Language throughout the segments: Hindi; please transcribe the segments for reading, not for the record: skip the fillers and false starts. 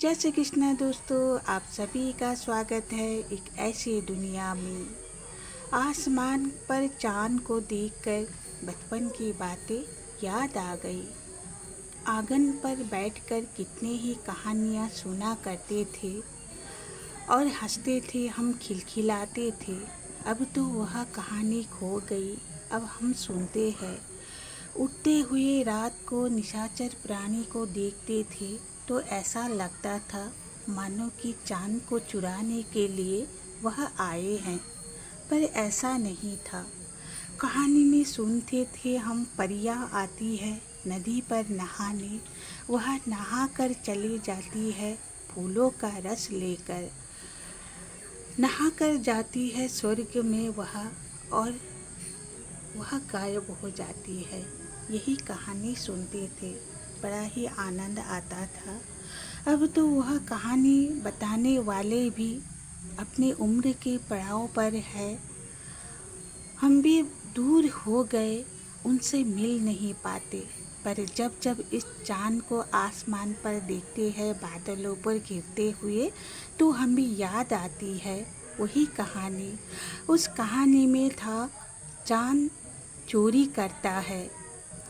जय श्री कृष्ण दोस्तों, आप सभी का स्वागत है एक ऐसी दुनिया में। आसमान पर चांद को देखकर बचपन की बातें याद आ गई। आंगन पर बैठकर कितने ही कहानियाँ सुना करते थे और हंसते थे, हम खिलखिलाते थे। अब तो वह कहानी खो गई। अब हम सुनते हैं। उठते हुए रात को निशाचर प्राणी को देखते थे तो ऐसा लगता था मानो कि चांद को चुराने के लिए वह आए हैं, पर ऐसा नहीं था। कहानी में सुनते थे हम, परियां आती है नदी पर नहाने, वह नहा कर चली जाती है फूलों का रस लेकर, नहा कर जाती है स्वर्ग में वह, और वह गायब हो जाती है। यही कहानी सुनते थे, बड़ा ही आनंद आता था। अब तो वह कहानी बताने वाले भी अपनी उम्र के पड़ाव पर है। हम भी दूर हो गए, उनसे मिल नहीं पाते। पर जब जब इस चांद को आसमान पर देखते हैं बादलों पर गिरते हुए, तो हमें याद आती है वही कहानी। उस कहानी में था चांद चोरी करता है।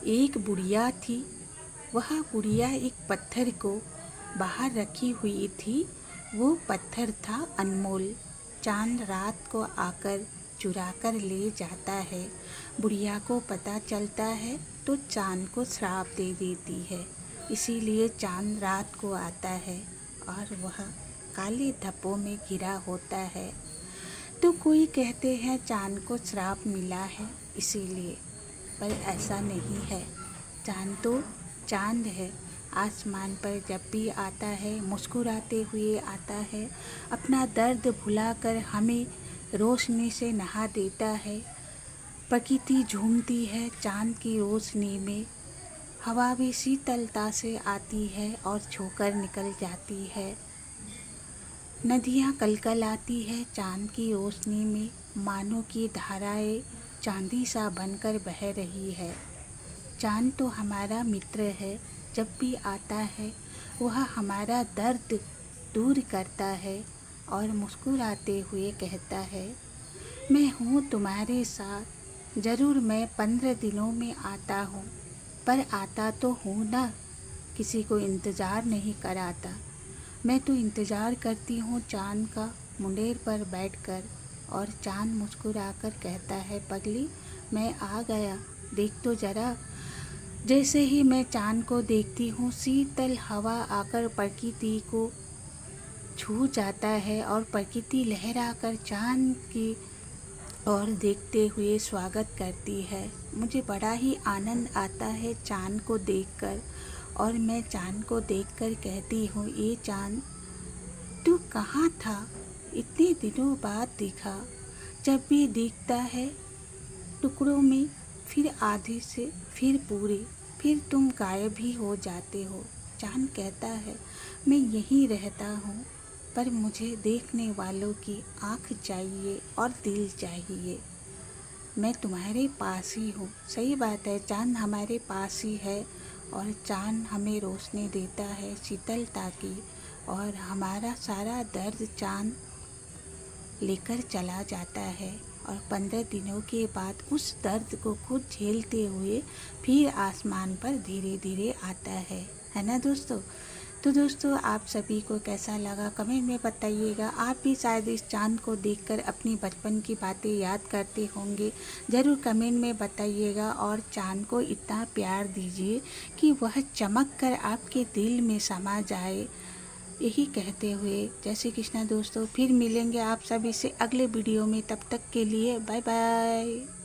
एक बुढ़िया थी, वह बुढ़िया एक पत्थर को बाहर रखी हुई थी। वो पत्थर था अनमोल। चांद रात को आकर चुरा कर ले जाता है। बुढ़िया को पता चलता है तो चांद को श्राप दे देती है। इसीलिए चांद रात को आता है और वह काले धब्बों में घिरा होता है। तो कोई कहते हैं चांद को श्राप मिला है इसीलिए, पर ऐसा नहीं है। चांद तो चांद है। आसमान पर जब भी आता है मुस्कुराते हुए आता है, अपना दर्द भुलाकर हमें रोशनी से नहा देता है। प्रकृति झूमती है चांद की रोशनी में, हवा भी शीतलता से आती है और छूकर निकल जाती है। नदियाँ कलकलाती है चांद की रोशनी में, मानो की धाराएं चांदी सा बनकर बह रही है। चांद तो हमारा मित्र है। जब भी आता है वह हमारा दर्द दूर करता है और मुस्कुराते हुए कहता है, मैं हूँ तुम्हारे साथ। ज़रूर मैं 15 दिनों में आता हूँ, पर आता तो हूँ ना, किसी को इंतज़ार नहीं कराता। मैं तो इंतज़ार करती हूँ चांद का मुंडेर पर बैठकर। और चांद मुस्कुराकर कहता है, पगली मैं आ गया, देख तो ज़रा। जैसे ही मैं चांद को देखती हूँ, शीतल हवा आकर प्रकृति को छू जाता है और प्रकृति लहराकर चांद की ओर देखते हुए स्वागत करती है। मुझे बड़ा ही आनंद आता है चांद को देखकर, और मैं चांद को देखकर कहती हूँ, ये चांद तू कहाँ था? इतने दिनों बाद दिखा। जब भी दिखता है टुकड़ों में, फिर आधे से, फिर पूरे, फिर तुम गायब ही हो जाते हो। चांद कहता है, मैं यहीं रहता हूँ, पर मुझे देखने वालों की आँख चाहिए और दिल चाहिए। मैं तुम्हारे पास ही हूँ। सही बात है, चांद हमारे पास ही है, और चांद हमें रोशनी देता है शीतलता की, और हमारा सारा दर्द चांद लेकर चला जाता है। और 15 दिनों के बाद उस दर्द को खुद झेलते हुए फिर आसमान पर धीरे धीरे आता है ना दोस्तों। तो दोस्तों, आप सभी को कैसा लगा कमेंट में बताइएगा। आप भी शायद इस चांद को देखकर अपनी बचपन की बातें याद करते होंगे। ज़रूर कमेंट में बताइएगा, और चांद को इतना प्यार दीजिए कि वह चमक कर आपके दिल में समा जाए। यही कहते हुए जय श्री कृष्ण दोस्तों। फिर मिलेंगे आप सभी से अगले वीडियो में। तब तक के लिए बाय बाय।